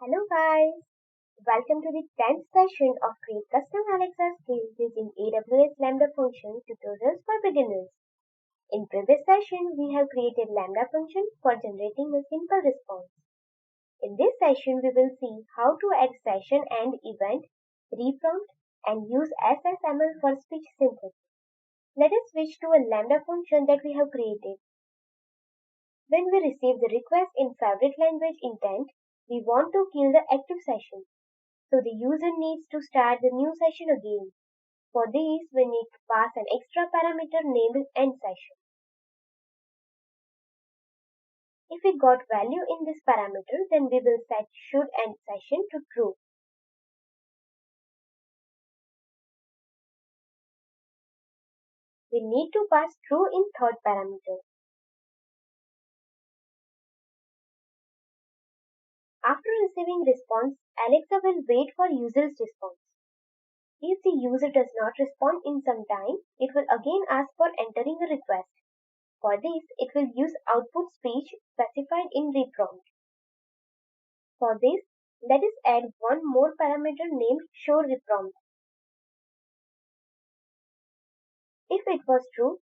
Hello guys, welcome to the 10th session of Create Custom Alexa Skills using AWS Lambda function tutorials for beginners. In previous session, we have created Lambda function for generating a simple response. In this session, we will see how to add session and event, reprompt, and use SSML for speech synthesis. Let us switch to a Lambda function that we have created. When we receive the request in favorite language intent, we want to kill the active session. So the user needs to start the new session again. For this, we need to pass an extra parameter named end session. If we got value in this parameter, then we will set should end session to true. We need to pass true in third parameter. After receiving response, Alexa will wait for user's response. If the user does not respond in some time, it will again ask for entering a request. For this, it will use output speech specified in reprompt. For this, let us add one more parameter named show reprompt. If it was true,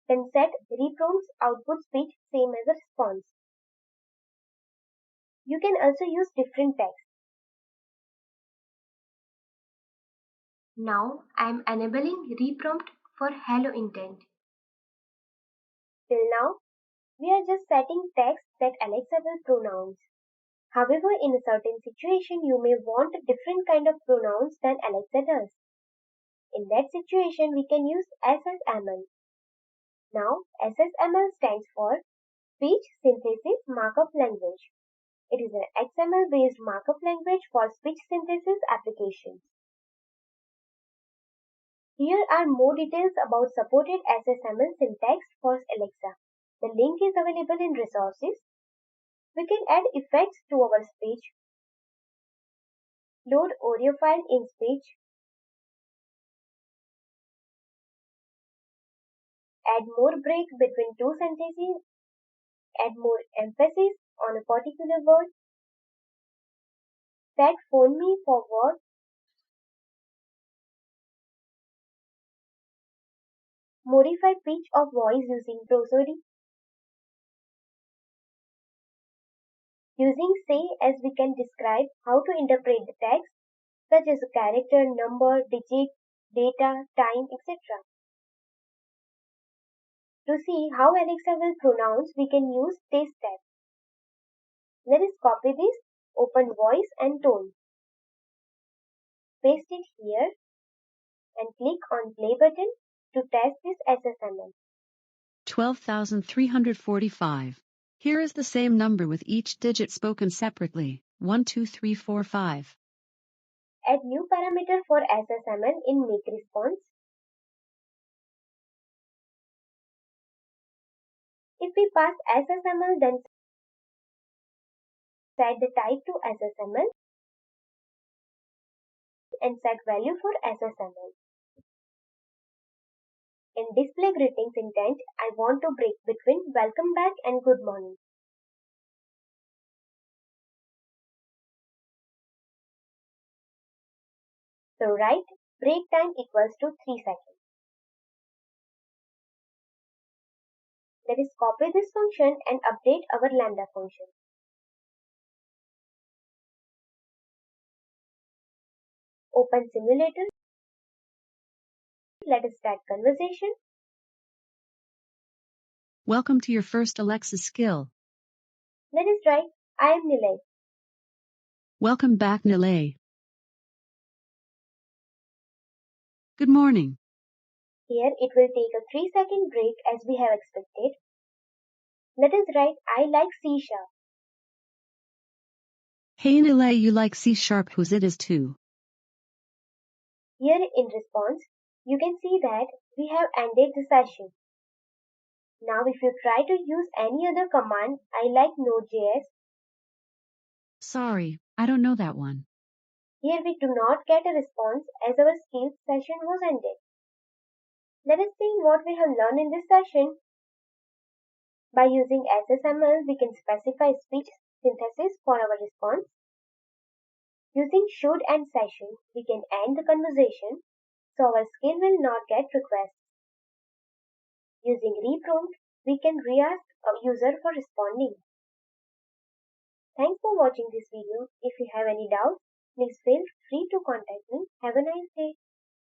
then set reprompt's output speech same as a response. You can also use different text. Now I am enabling reprompt for hello intent. Till now, we are just setting text that Alexa will pronounce. However, in a certain situation, you may want a different kind of pronouns than Alexa does. In that situation, we can use SSML. Now, SSML stands for Speech Synthesis Markup Language. It is an XML-based markup language for speech synthesis applications. Here are more details about supported SSML syntax for Alexa. The link is available in resources. We can add effects to our speech, load audio file in speech, add more break between two sentences, add more emphasis on a particular word, set phone me for word, modify pitch of voice using prosody. Using say as we can describe how to interpret the text such as a character, number, digit, data, time, etc. To see how Alexa will pronounce, we can use this tab. Let us copy this, open voice and tone. Paste it here and click on play button to test this SSML. 12,345. Here is the same number with each digit spoken separately. 1, 2, 3, 4, 5. Add new parameter for SSML in make response. If we pass SSML, then set the type to SSML and set value for SSML. In display greetings intent, I want to break between welcome back and good morning. So write break time equals to 3 seconds. Let us copy this function and update our Lambda function. Open simulator. Let us start conversation. Welcome to your first Alexa skill. Let us write, I am Nilay. Welcome back, Nilay. Good morning. Here it will take a 3-second break as we have expected. Let us write, I like C#. Hey Nilay, you like C#, whose it is too. Here in response, you can see that we have ended the session. Now if you try to use any other command, I like Node.js. Sorry, I don't know that one. Here we do not get a response as our skills session was ended. Let us see what we have learned in this session. By using SSML, we can specify speech synthesis for our response. Using should and session, we can end the conversation so our skill will not get requests. Using reprompt, we can re-ask a user for responding. Thanks for watching this video. If you have any doubts, please feel free to contact me. Have a nice day.